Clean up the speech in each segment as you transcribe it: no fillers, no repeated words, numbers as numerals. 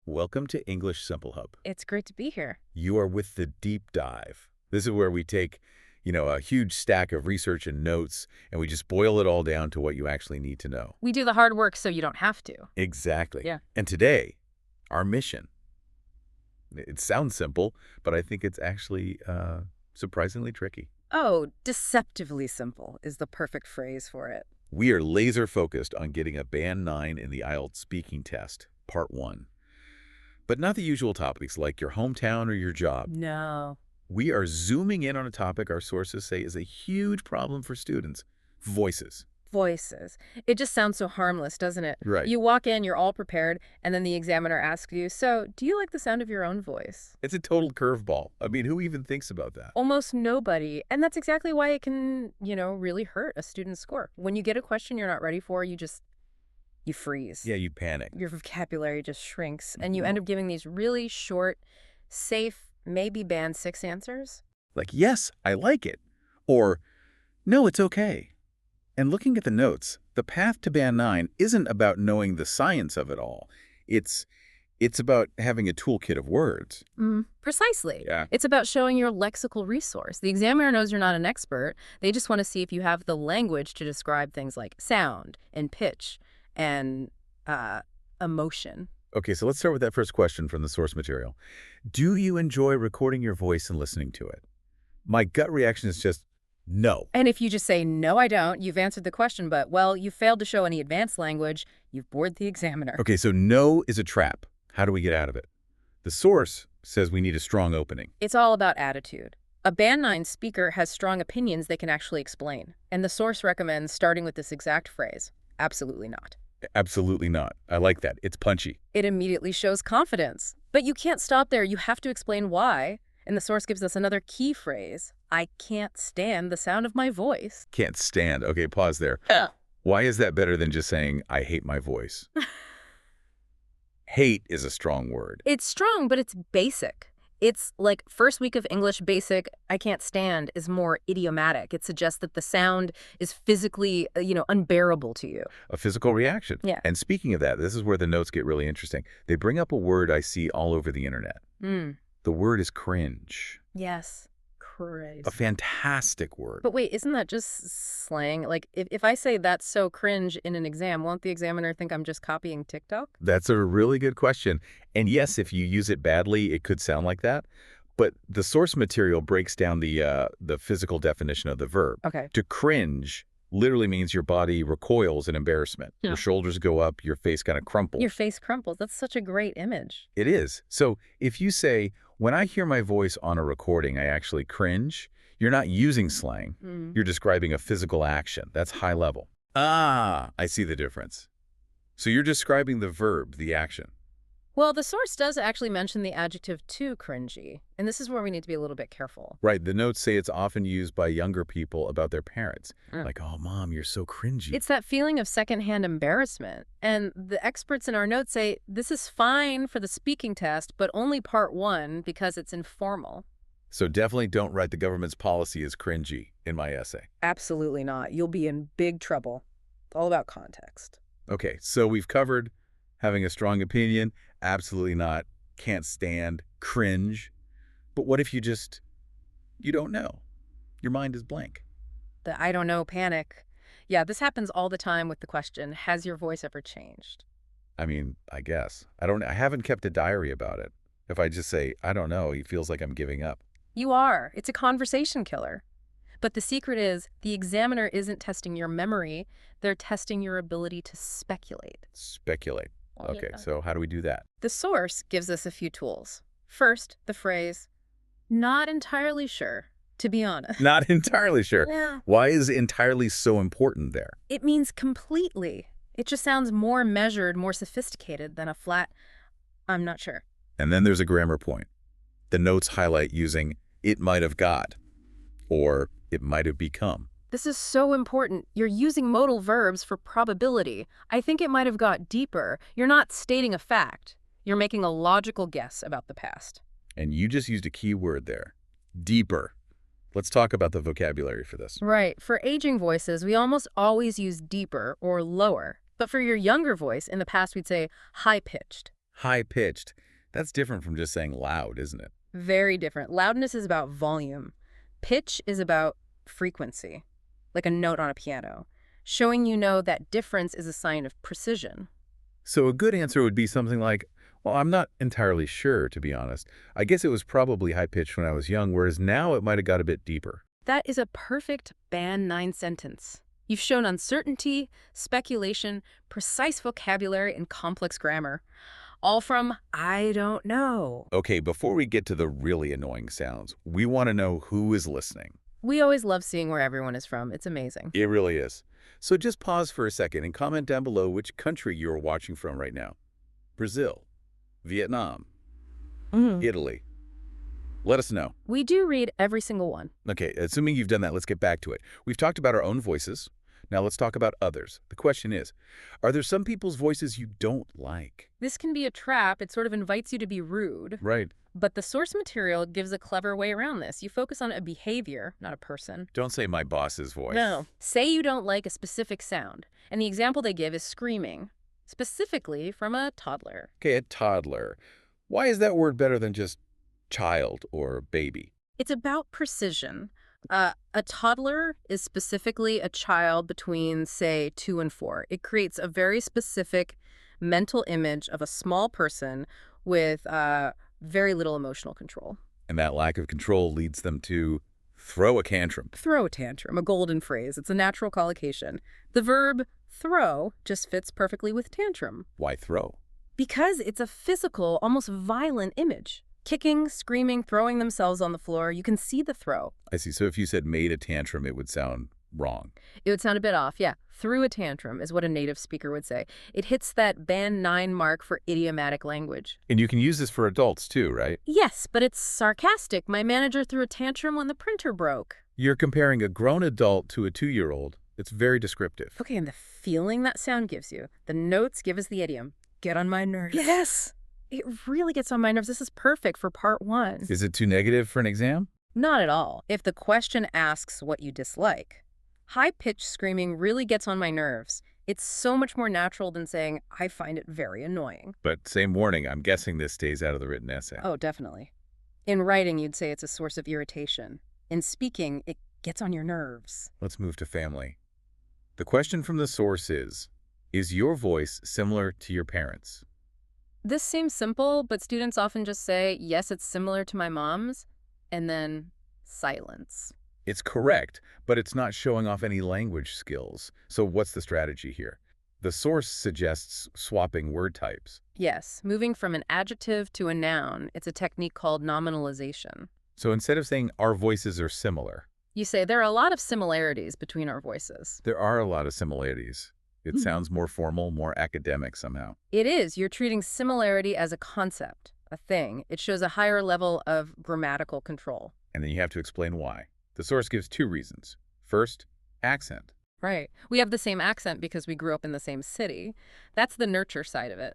Welcome to English Simple Hub. It's great to be here. You are with the deep dive. This is where we take, a huge stack of research and notes, and we just boil it all down to what you actually need to know. We do the hard work so you don't have to. Exactly. Yeah. And today, our mission. It sounds simple, but I think it's actually surprisingly tricky. Oh, deceptively simple is the perfect phrase for it. We are laser focused on getting a Band 9 in the IELTS Speaking Test, Part 1. But not the usual topics like your hometown or your job. No. We are zooming in on a topic our sources say is a huge problem for students. Voices. Voices. It just sounds so harmless, doesn't it? Right. You walk in, you're all prepared, and then the examiner asks you, so, do you like the sound of your own voice? It's a total curveball. I mean, who even thinks about that? Almost nobody. And that's exactly why it can, really hurt a student's score. When you get a question you're not ready for, you freeze. Yeah, you panic. Your vocabulary just shrinks, and you end up giving these really short, safe, maybe band 6 answers. Like, yes, I like it. Or, no, it's okay. And looking at the notes, the path to Band 9 isn't about knowing the science of it all. It's about having a toolkit of words. Precisely. Yeah. It's about showing your lexical resource. The examiner knows you're not an expert. They just want to see if you have the language to describe things like sound and pitch and emotion. Okay, so let's start with that first question from the source material. Do you enjoy recording your voice and listening to it? My gut reaction is just no. And if you just say, no, I don't, you've answered the question, but, well, you failed to show any advanced language, you've bored the examiner. Okay, so no is a trap. How do we get out of it? The source says we need a strong opening. It's all about attitude. A Band 9 speaker has strong opinions they can actually explain. And the source recommends starting with this exact phrase, absolutely not. Absolutely not. I like that. It's punchy. It immediately shows confidence. But you can't stop there. You have to explain why. And the source gives us another key phrase. I can't stand the sound of my voice. Can't stand. Okay, pause there. Why is that better than just saying, I hate my voice? Hate is a strong word. It's strong, but it's basic. It's like first week of English basic, I can't stand, is more idiomatic. It suggests that the sound is physically, unbearable to you. A physical reaction. Yeah. And speaking of that, this is where the notes get really interesting. They bring up a word I see all over the internet. The word is cringe. Yes. Crazy. A fantastic word. But wait, isn't that just slang? Like, if I say that's so cringe in an exam, won't the examiner think I'm just copying TikTok? That's a really good question. And yes, if you use it badly, it could sound like that. But the source material breaks down the physical definition of the verb. Okay. To cringe literally means your body recoils in embarrassment. Yeah. Your shoulders go up, your face kind of crumples. Your face crumples. That's such a great image. It is. So if you say, when I hear my voice on a recording, I actually cringe, you're not using slang. You're describing a physical action. That's high level. Ah, I see the difference. So you're describing the verb, the action. Well, the source does actually mention the adjective too cringy, and this is where we need to be a little bit careful. Right. The notes say it's often used by younger people about their parents. Like, oh, Mom, you're so cringy. It's that feeling of secondhand embarrassment. And the experts in our notes say this is fine for the speaking test, but only part 1 because it's informal. So definitely don't write the government's policy as cringy in my essay. Absolutely not. You'll be in big trouble. It's all about context. Okay, so we've covered having a strong opinion, absolutely not, can't stand, cringe. But what if you don't know? Your mind is blank. The I don't know panic. Yeah, this happens all the time with the question, has your voice ever changed? I mean, I guess. I haven't kept a diary about it. If I just say, I don't know, it feels like I'm giving up. You are. It's a conversation killer. But the secret is the examiner isn't testing your memory. They're testing your ability to speculate. Speculate. Okay, so how do we do that? The source gives us a few tools. First, the phrase, not entirely sure, to be honest. Not entirely sure. Yeah. Why is entirely so important there? It means completely. It just sounds more measured, more sophisticated than a flat, I'm not sure. And then there's a grammar point. The notes highlight using it might have got or it might have become. This is so important. You're using modal verbs for probability. I think it might have got deeper. You're not stating a fact. You're making a logical guess about the past. And you just used a key word there. Deeper. Let's talk about the vocabulary for this. Right. For aging voices, we almost always use deeper or lower. But for your younger voice, in the past we'd say high-pitched, High-pitched. That's different from just saying loud, isn't it? Very different. Loudness is about volume. Pitch is about frequency, like a note on a piano, showing you know that difference is a sign of precision. So a good answer would be something like, well, I'm not entirely sure, to be honest. I guess it was probably high-pitched when I was young, whereas now it might have got a bit deeper. That is a perfect Band 9 sentence. You've shown uncertainty, speculation, precise vocabulary, and complex grammar. All from I don't know. Okay, before we get to the really annoying sounds, we want to know who is listening. We always love seeing where everyone is from. It's amazing. It really is. So just pause for a second and comment down below which country you're watching from right now. Brazil, Vietnam, Italy. Let us know. We do read every single one. Okay, assuming you've done that, let's get back to it. We've talked about our own voices. Now let's talk about others. The question is, are there some people's voices you don't like? This can be a trap. It sort of invites you to be rude. Right. But the source material gives a clever way around this. You focus on a behavior, not a person. Don't say my boss's voice. No. Say you don't like a specific sound. And the example they give is screaming, specifically from a toddler. Okay, a toddler. Why is that word better than just child or baby? It's about precision. A toddler is specifically a child between, say, 2 and 4. It creates a very specific mental image of a small person with very little emotional control. And that lack of control leads them to throw a tantrum. Throw a tantrum, a golden phrase. It's a natural collocation. The verb throw just fits perfectly with tantrum. Why throw? Because it's a physical, almost violent image. Kicking, screaming, throwing themselves on the floor. You can see the throw. I see. So if you said made a tantrum, it would sound wrong. It would sound a bit off, yeah. Threw a tantrum is what a native speaker would say. It hits that Band 9 mark for idiomatic language. And you can use this for adults too, right? Yes, but it's sarcastic. My manager threw a tantrum when the printer broke. You're comparing a grown adult to a 2-year-old. It's very descriptive. Okay, and the feeling that sound gives you. The notes give us the idiom. Get on my nerves. Yes! It really gets on my nerves. This is perfect for part 1. Is it too negative for an exam? Not at all. If the question asks what you dislike, high-pitched screaming really gets on my nerves. It's so much more natural than saying, I find it very annoying. But same warning, I'm guessing this stays out of the written essay. Oh, definitely. In writing, you'd say it's a source of irritation. In speaking, it gets on your nerves. Let's move to family. The question from the source is your voice similar to your parents? This seems simple, but students often just say, yes, it's similar to my mom's, and then silence. It's correct, but it's not showing off any language skills. So what's the strategy here? The source suggests swapping word types. Yes, moving from an adjective to a noun. It's a technique called nominalization. So instead of saying our voices are similar, You say there are a lot of similarities between our voices. there are a lot of similarities. It sounds more formal, more academic somehow. It is. You're treating similarity as a concept, a thing. It shows a higher level of grammatical control. And then you have to explain why. The source gives 2 reasons. First, accent. Right. We have the same accent because we grew up in the same city. That's the nurture side of it.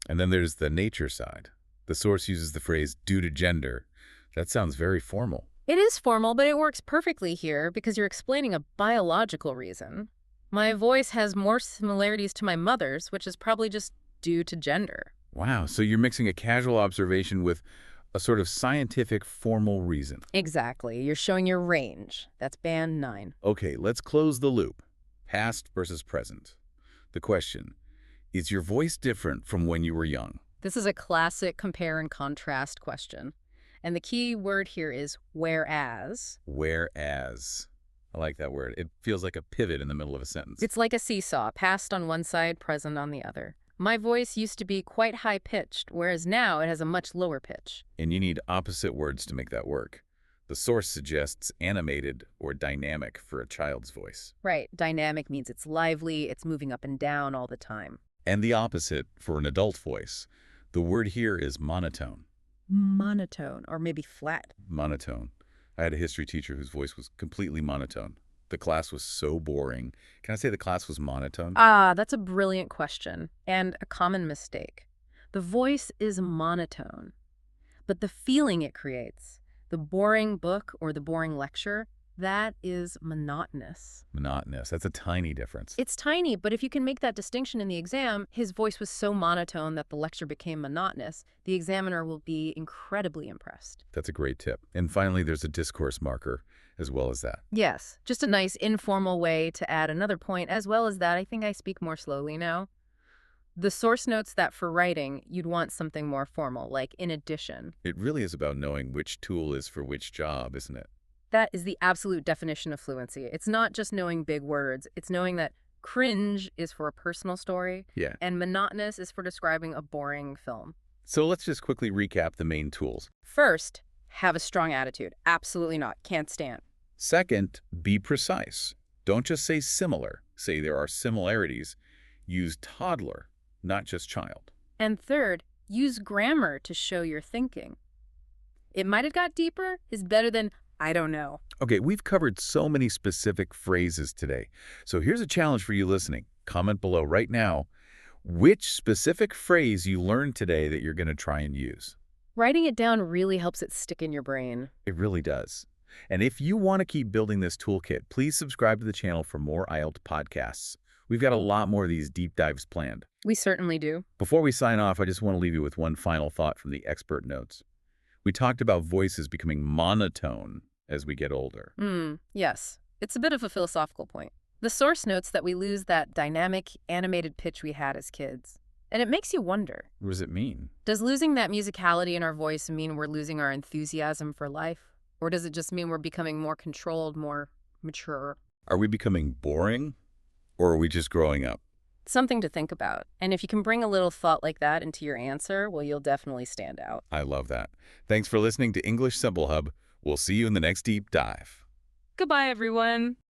And then there's the nature side. The source uses the phrase due to gender. That sounds very formal. It is formal, but it works perfectly here because you're explaining a biological reason. My voice has more similarities to my mother's, which is probably just due to gender. Wow, so you're mixing a casual observation with a sort of scientific, formal reason. Exactly. You're showing your range. That's Band 9. Okay, let's close the loop. Past versus present. The question, is your voice different from when you were young? This is a classic compare and contrast question. And the key word here is whereas. Whereas. I like that word. It feels like a pivot in the middle of a sentence. It's like a seesaw, past on one side, present on the other. My voice used to be quite high-pitched, whereas now it has a much lower pitch. And you need opposite words to make that work. The source suggests animated or dynamic for a child's voice. Right. Dynamic means it's lively, it's moving up and down all the time. And the opposite for an adult voice. The word here is monotone. Monotone, or maybe flat. Monotone. I had a history teacher whose voice was completely monotone. The class was so boring. Can I say the class was monotone? Ah, that's a brilliant question, and a common mistake. The voice is monotone, but the feeling it creates, the boring book or the boring lecture, That is monotonous. Monotonous. That's a tiny difference. It's tiny, but if you can make that distinction in the exam, his voice was so monotone that the lecture became monotonous, the examiner will be incredibly impressed. That's a great tip. And finally, there's a discourse marker as well as that. Yes, just a nice informal way to add another point. As well as that, I think I speak more slowly now. The source notes that for writing, you'd want something more formal, like in addition. It really is about knowing which tool is for which job, isn't it? That is the absolute definition of fluency. It's not just knowing big words. It's knowing that cringe is for a personal story, Yeah. and monotonous is for describing a boring film. So let's just quickly recap the main tools. First, have a strong attitude. Absolutely not. Can't stand. Second, be precise. Don't just say similar. Say there are similarities. Use toddler, not just child. And third, use grammar to show your thinking. It might have got deeper is better than I don't know. Okay, we've covered so many specific phrases today. So here's a challenge for you listening. Comment below right now which specific phrase you learned today that you're going to try and use. Writing it down really helps it stick in your brain. It really does. And if you want to keep building this toolkit, please subscribe to the channel for more IELTS podcasts. We've got a lot more of these deep dives planned. We certainly do. Before we sign off, I just want to leave you with one final thought from the expert notes. We talked about voices becoming monotone as we get older. Yes. It's a bit of a philosophical point. The source notes that we lose that dynamic, animated pitch we had as kids. And it makes you wonder, What does it mean? does losing that musicality in our voice mean we're losing our enthusiasm for life? Or does it just mean we're becoming more controlled, more mature? Are we becoming boring, or are we just growing up? Something to think about. And if you can bring a little thought like that into your answer, well, you'll definitely stand out. I love that. Thanks for listening to English Simple Hub. We'll see you in the next deep dive. Goodbye, everyone.